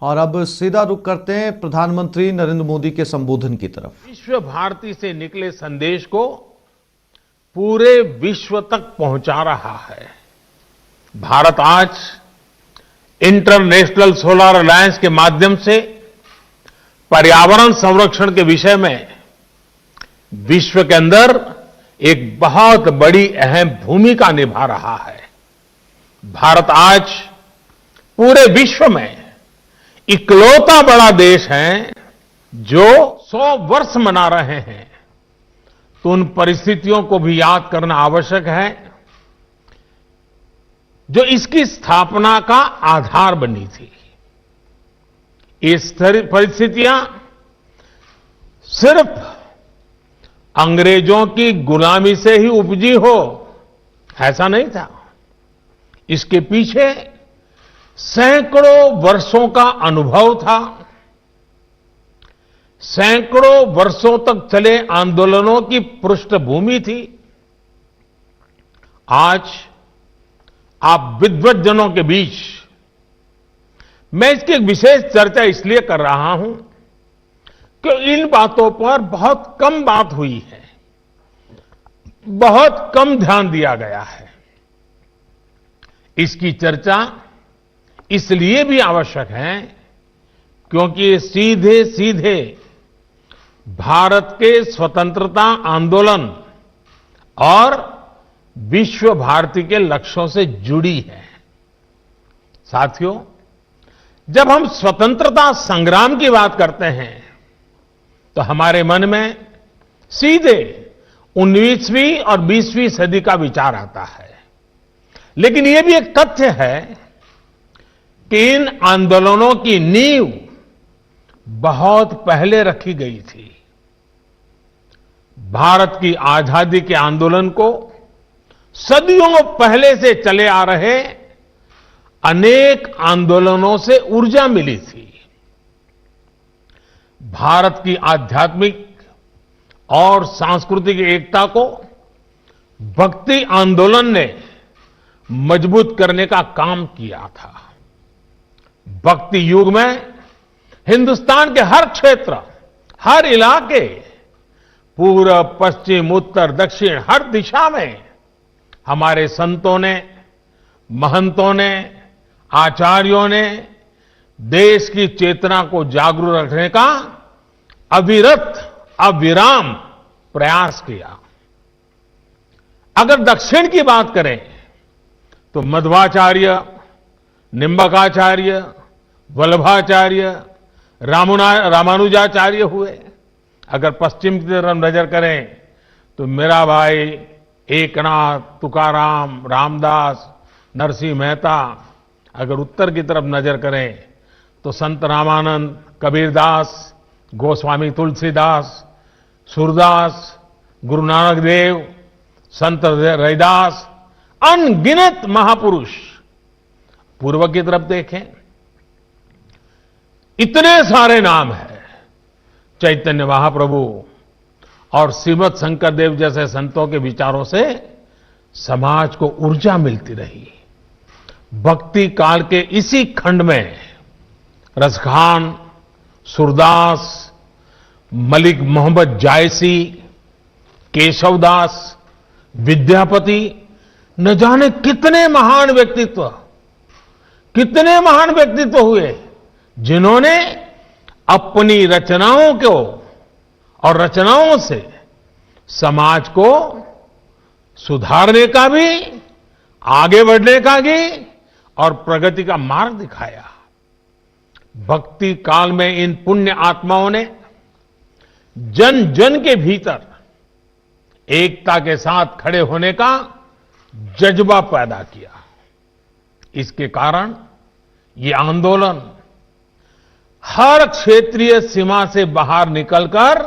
और अब सीधा रुख करते हैं प्रधानमंत्री नरेंद्र मोदी के संबोधन की तरफ। विश्व भारती से निकले संदेश को पूरे विश्व तक पहुंचा रहा है। भारत आज इंटरनेशनल सोलर अलायंस के माध्यम से पर्यावरण संरक्षण के विषय में विश्व के अंदर एक बहुत बड़ी अहम भूमिका निभा रहा है। भारत आज पूरे विश्व में इकलौता बड़ा देश है जो 100 वर्ष मना रहे हैं। तो उन परिस्थितियों को भी याद करना आवश्यक है जो इसकी स्थापना का आधार बनी थी। ये परिस्थितियां सिर्फ अंग्रेजों की गुलामी से ही उपजी हो, ऐसा नहीं था। इसके पीछे सैकड़ों वर्षों का अनुभव था। सैकड़ों वर्षों तक चले आंदोलनों की पृष्ठभूमि थी। आज आप विद्वज्जनों के बीच मैं इसकी एक विशेष चर्चा इसलिए कर रहा हूं कि इन बातों पर बहुत कम बात हुई है, बहुत कम ध्यान दिया गया है। इसकी चर्चा इसलिए भी आवश्यक है क्योंकि ये सीधे सीधे भारत के स्वतंत्रता आंदोलन और विश्व भारती के लक्ष्यों से जुड़ी है। साथियों, जब हम स्वतंत्रता संग्राम की बात करते हैं तो हमारे मन में सीधे 19वीं और 20वीं सदी का विचार आता है। लेकिन यह भी एक तथ्य है कि इन आंदोलनों की नींव बहुत पहले रखी गई थी। भारत की आजादी के आंदोलन को सदियों पहले से चले आ रहे अनेक आंदोलनों से ऊर्जा मिली थी। भारत की आध्यात्मिक और सांस्कृतिक एकता को भक्ति आंदोलन ने मजबूत करने का काम किया था। भक्ति युग में हिंदुस्तान के हर क्षेत्र, हर इलाके, पूरब, पश्चिम, उत्तर, दक्षिण, हर दिशा में हमारे संतों ने, महंतों ने, आचार्यों ने देश की चेतना को जागरूक रखने का अविरत, अविराम प्रयास किया। अगर दक्षिण की बात करें तो मध्वाचार्य, निम्बकाचार्य, वल्लभाचार्य, रामानुजाचार्य हुए। अगर पश्चिम की तरफ नजर करें तो मीराबाई, एकनाथ, तुकाराम, रामदास, नरसिंह मेहता। अगर उत्तर की तरफ नजर करें तो संत रामानंद, कबीरदास, गोस्वामी तुलसीदास, सूरदास, गुरु नानक देव, संत रैदास, अनगिनत महापुरुष। पूर्व की तरफ देखें, इतने सारे नाम हैं। चैतन्य महाप्रभु और श्रीमद शंकर देव जैसे संतों के विचारों से समाज को ऊर्जा मिलती रही। भक्ति काल के इसी खंड में रसखान, सूरदास, मलिक मोहम्मद जायसी, केशवदास, विद्यापति, न जाने कितने महान व्यक्तित्व हुए जिन्होंने अपनी रचनाओं को और रचनाओं से समाज को सुधारने का भी, आगे बढ़ने का भी और प्रगति का मार्ग दिखाया। भक्ति काल में इन पुण्य आत्माओं ने जन जन के भीतर एकता के साथ खड़े होने का जज्बा पैदा किया। इसके कारण ये आंदोलन हर क्षेत्रीय सीमा से बाहर निकलकर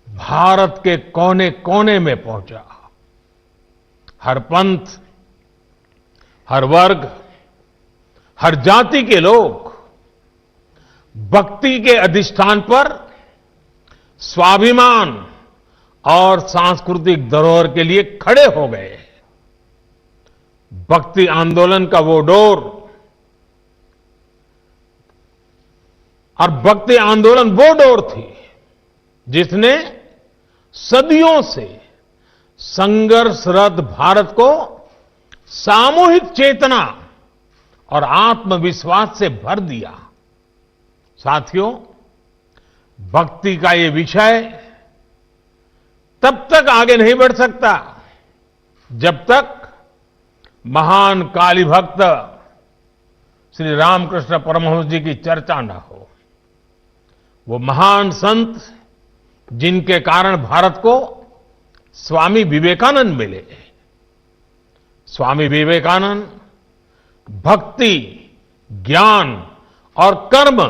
भारत के कोने कोने में पहुंचा। हर पंथ, हर वर्ग, हर जाति के लोग भक्ति के अधिष्ठान पर स्वाभिमान और सांस्कृतिक धरोहर के लिए खड़े हो गए। भक्ति आंदोलन का वो डोर और भक्ति आंदोलन वो डोर थी जिसने सदियों से संघर्षरत भारत को सामूहिक चेतना और आत्मविश्वास से भर दिया। साथियों, भक्ति का ये विषय तब तक आगे नहीं बढ़ सकता जब तक महान काली भक्त श्री रामकृष्ण परमहंस जी की चर्चा न हो। वो महान संत जिनके कारण भारत को स्वामी विवेकानंद मिले। स्वामी विवेकानंद भक्ति, ज्ञान और कर्म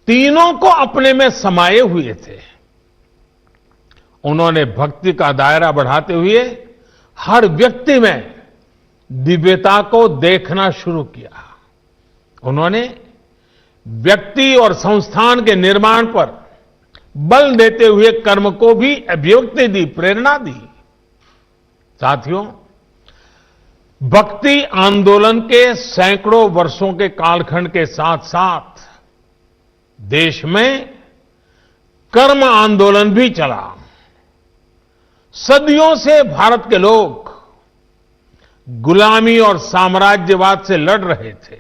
तीनों को अपने में समाये हुए थे। उन्होंने भक्ति का दायरा बढ़ाते हुए हर व्यक्ति में दिव्यता को देखना शुरू किया। उन्होंने व्यक्ति और संस्थान के निर्माण पर बल देते हुए कर्म को भी अभिव्यक्ति दी, प्रेरणा दी। साथियों, भक्ति आंदोलन के सैकड़ों वर्षों के कालखंड के साथ साथ देश में कर्म आंदोलन भी चला। सदियों से भारत के लोग गुलामी और साम्राज्यवाद से लड़ रहे थे।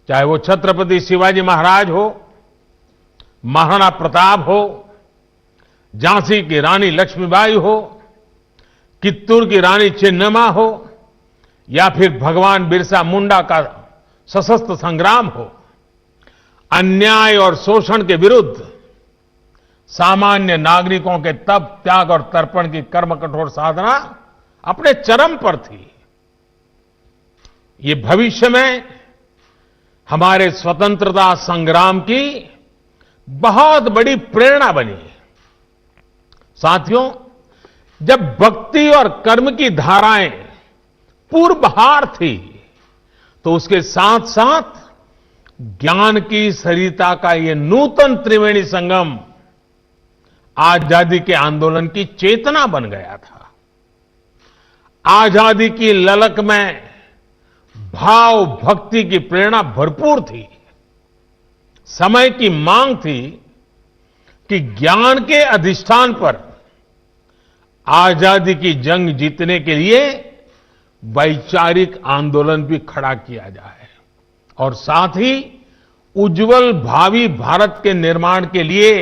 चाहे वो छत्रपति शिवाजी महाराज हो, महाराणा प्रताप हो, झांसी की रानी लक्ष्मीबाई हो, कित्तूर की रानी चिन्नम्मा हो या फिर भगवान बिरसा मुंडा का सशस्त्र संग्राम हो, अन्याय और शोषण के विरुद्ध सामान्य नागरिकों के तप, त्याग और तर्पण की कर्म कठोर साधना अपने चरम पर थी। ये भविष्य में हमारे स्वतंत्रता संग्राम की बहुत बड़ी प्रेरणा बनी। साथियों, जब भक्ति और कर्म की धाराएं पूर्वहार थी तो उसके साथ साथ ज्ञान की सरिता का ये नूतन त्रिवेणी संगम आजादी के आंदोलन की चेतना बन गया था। आजादी की ललक में भाव भक्ति की प्रेरणा भरपूर थी। समय की मांग थी कि ज्ञान के अधिष्ठान पर आजादी की जंग जीतने के लिए वैचारिक आंदोलन भी खड़ा किया जाए और साथ ही उज्जवल भावी भारत के निर्माण के लिए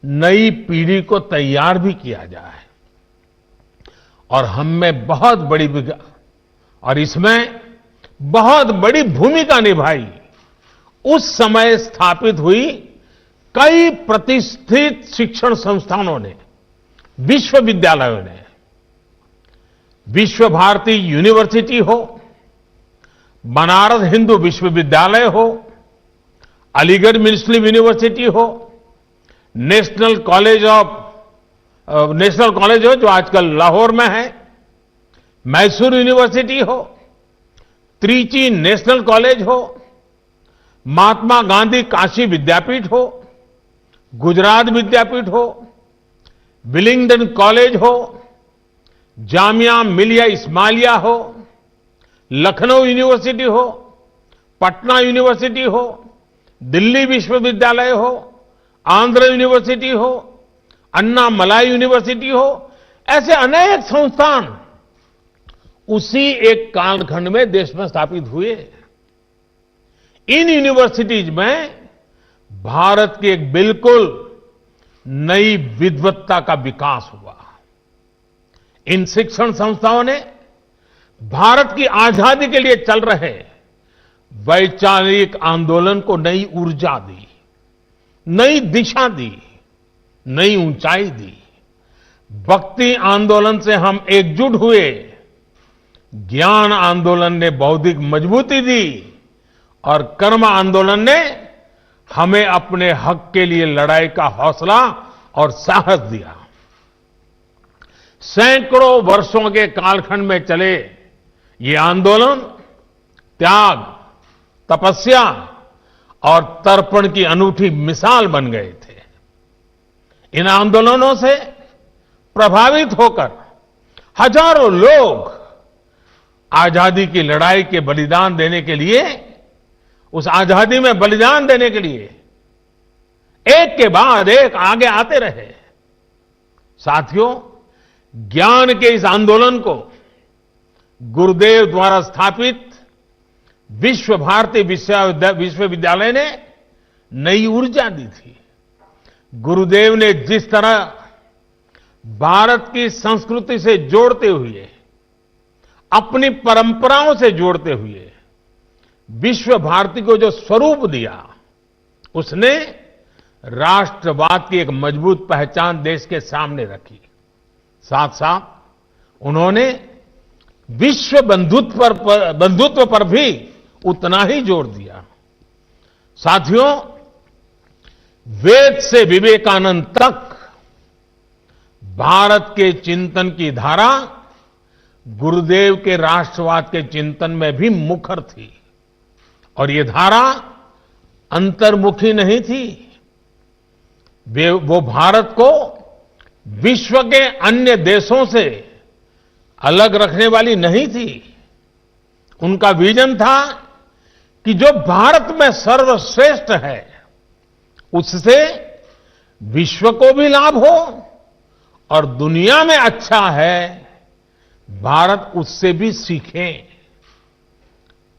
नई पीढ़ी को तैयार भी किया जाए। और हम में बहुत बड़ी और इसमें बहुत बड़ी भूमिका निभाई उस समय स्थापित हुई कई प्रतिष्ठित शिक्षण संस्थानों ने, विश्वविद्यालयों ने। विश्व भारती यूनिवर्सिटी हो, बनारस हिंदू विश्वविद्यालय हो, अलीगढ़ मुस्लिम यूनिवर्सिटी हो, नेशनल कॉलेज हो जो आजकल लाहौर में है, मैसूर यूनिवर्सिटी हो, त्रिची नेशनल कॉलेज हो, महात्मा गांधी काशी विद्यापीठ हो, गुजरात विद्यापीठ हो, विलिंगडन कॉलेज हो, जामिया मिलिया इस्माइलिया हो, लखनऊ यूनिवर्सिटी हो, पटना यूनिवर्सिटी हो, दिल्ली विश्वविद्यालय हो, आंध्र यूनिवर्सिटी हो, अन्ना मलाई यूनिवर्सिटी हो, ऐसे अनेक संस्थान उसी एक कालखंड में देश में स्थापित हुए। इन यूनिवर्सिटीज में भारत की एक बिल्कुल नई विद्वत्ता का विकास हुआ। इन शिक्षण संस्थाओं ने भारत की आजादी के लिए चल रहे वैचारिक आंदोलन को नई ऊर्जा दी, नई दिशा दी, नई ऊंचाई दी। भक्ति आंदोलन से हम एकजुट हुए, ज्ञान आंदोलन ने बौद्धिक मजबूती दी और कर्म आंदोलन ने हमें अपने हक के लिए लड़ाई का हौसला और साहस दिया। सैकड़ों वर्षों के कालखंड में चले ये आंदोलन त्याग, तपस्या और तर्पण की अनूठी मिसाल बन गए थे। इन आंदोलनों से प्रभावित होकर हजारों लोग आजादी की लड़ाई के बलिदान देने के लिए उस आजादी में बलिदान देने के लिए एक के बाद एक आगे आते रहे। साथियों, ज्ञान के इस आंदोलन को गुरुदेव द्वारा स्थापित विश्व भारती विश्वविद्यालय ने नई ऊर्जा दी थी। गुरुदेव ने जिस तरह भारत की संस्कृति से जोड़ते हुए, अपनी परंपराओं से जोड़ते हुए विश्व भारती को जो स्वरूप दिया, उसने राष्ट्रवाद की एक मजबूत पहचान देश के सामने रखी। साथ साथ उन्होंने विश्व बंधुत्व पर भी उतना ही जोर दिया। साथियों, वेद से विवेकानंद तक भारत के चिंतन की धारा गुरुदेव के राष्ट्रवाद के चिंतन में भी मुखर थी। और ये धारा अंतर्मुखी नहीं थी। वो भारत को विश्व के अन्य देशों से अलग रखने वाली नहीं थी। उनका विजन था कि जो भारत में सर्वश्रेष्ठ है, उससे विश्व को भी लाभ हो, और दुनिया में अच्छा है, भारत उससे भी सीखे।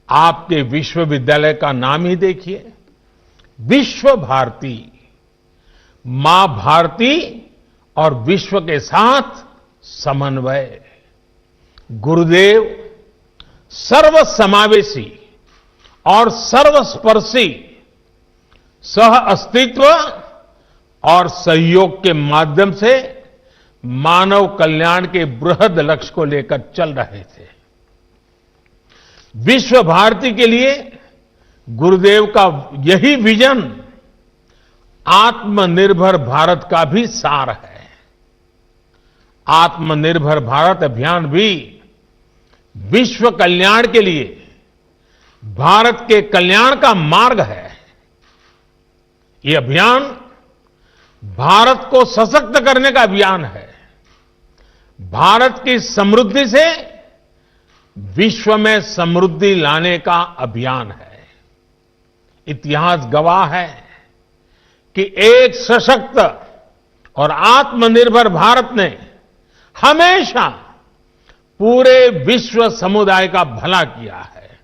आपके विश्वविद्यालय का नाम ही देखिए, विश्व भारती। मां भारती और विश्व के साथ समन्वय। गुरुदेव सर्वसमावेशी और सर्वस्पर्शी सह अस्तित्व और सहयोग के माध्यम से मानव कल्याण के बृहद लक्ष्य को लेकर चल रहे थे। विश्व भारती के लिए गुरुदेव का यही विजन आत्मनिर्भर भारत का भी सार है। आत्मनिर्भर भारत अभियान भी विश्व कल्याण के लिए भारत के कल्याण का मार्ग है। ये अभियान भारत को सशक्त करने का अभियान है। भारत की समृद्धि से विश्व में समृद्धि लाने का अभियान है। इतिहास गवाह है कि एक सशक्त और आत्मनिर्भर भारत ने हमेशा पूरे विश्व समुदाय का भला किया है।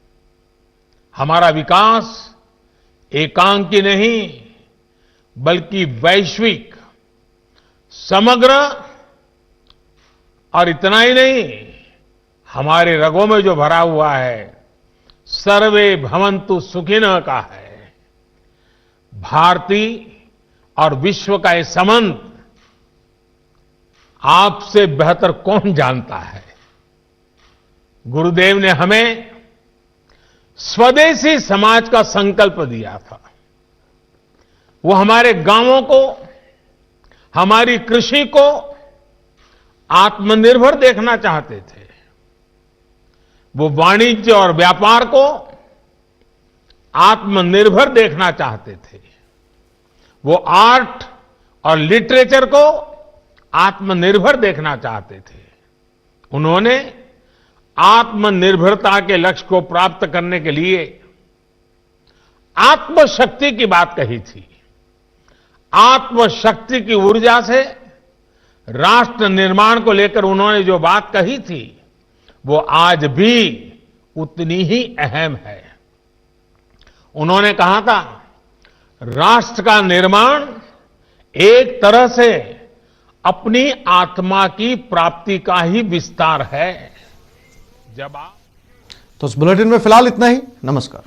हमारा विकास एकांकी नहीं, बल्कि वैश्विक, समग्र, और इतना ही नहीं, हमारे रगों में जो भरा हुआ है सर्वे भवन्तु सुखिनः का है। भारती और विश्व का ये संबंध आपसे बेहतर कौन जानता है। गुरुदेव ने हमें स्वदेशी समाज का संकल्प दिया था। वो हमारे गांवों को, हमारी कृषि को आत्मनिर्भर देखना चाहते थे। वो वाणिज्य और व्यापार को आत्मनिर्भर देखना चाहते थे। वो आर्ट और लिटरेचर को आत्मनिर्भर देखना चाहते थे। उन्होंने आत्मनिर्भरता के लक्ष्य को प्राप्त करने के लिए आत्मशक्ति की बात कही थी। आत्मशक्ति की ऊर्जा से राष्ट्र निर्माण को लेकर उन्होंने जो बात कही थी, वो आज भी उतनी ही अहम है। उन्होंने कहा था, राष्ट्र का निर्माण एक तरह से अपनी आत्मा की प्राप्ति का ही विस्तार है। जब आप तो इस बुलेटिन में फिलहाल इतना ही। नमस्कार।